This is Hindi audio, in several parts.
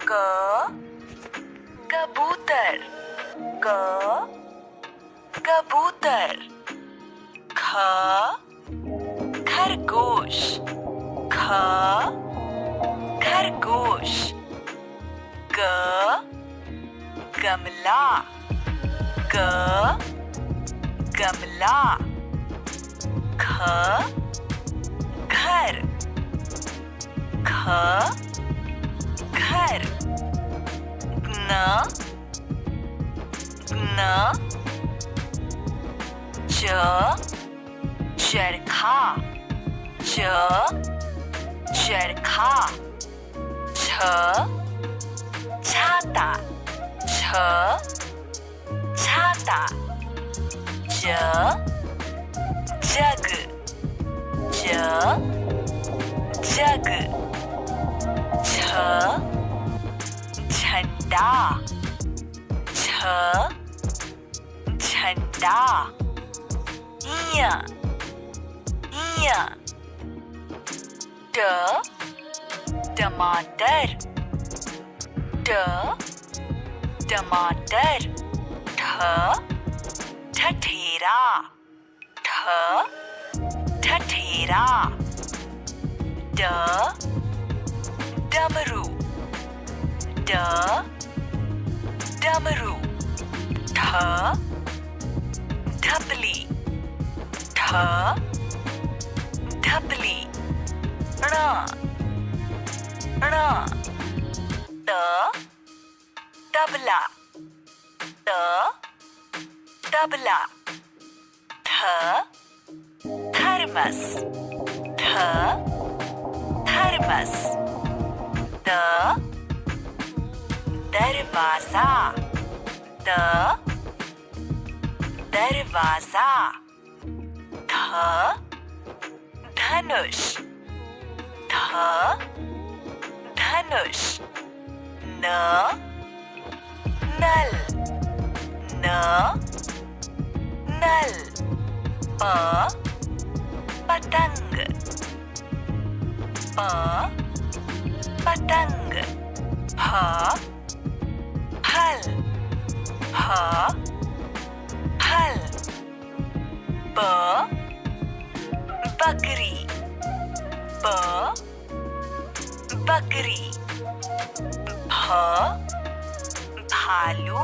क कबूतर, क कबूतर। ख खरगोश, ख खरगोश। ग गमला, ग गमला। ख घर, ख घर। न न च चरखा, च चरखा। छ छाता, छ छाता। ज जग, ज जग। छ झंडा, छ झंडा। य य ट टमाटर, ट टमाटर। ठ ठठेरा, ठ ठठेरा। ड डमरू, ड डमरू। ढ ढपली, ढ ढपली। ण ण त तबला, त तबला। थ थर्मस, थ थर्मस। द दरवाजा, द दरवाजा। ध धनुष, ध धनुष। न नल, न नल। प पतंग, प पतंग। फ फल, फ फल। ब बकरी, ब बकरी। भ भालू,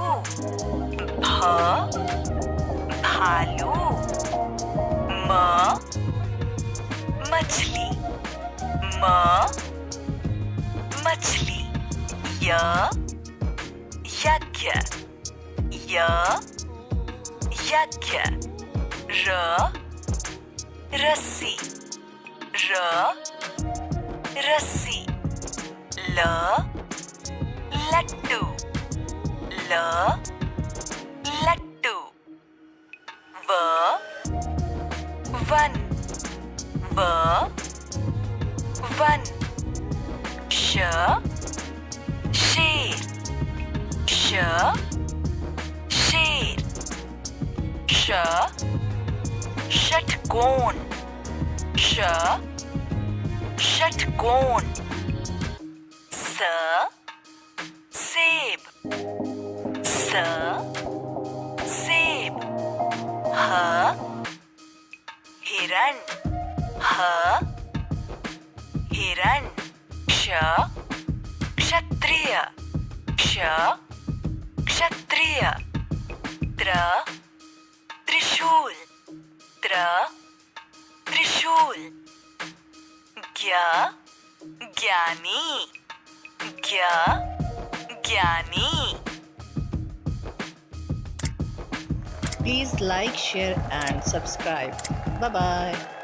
भ भालू। म मछली, म मछली। य यज्ञ, य यज्ञ। र रस्सी, र रस्सी। ल लट्टू, ल लट्टू। व वन, व वन। श शेर, श शेर। श षटकोण, श षटकोण। स सेब, स सेब। ह हिरण, ह हिरण। क्ष क्षत्रिय, क्ष क्षत्रिय। त्र त्रिशूल, त्र त्रिशूल। ज्ञ ज्ञानी, ज्ञ ज्ञानी। Please like, share and subscribe. Bye bye.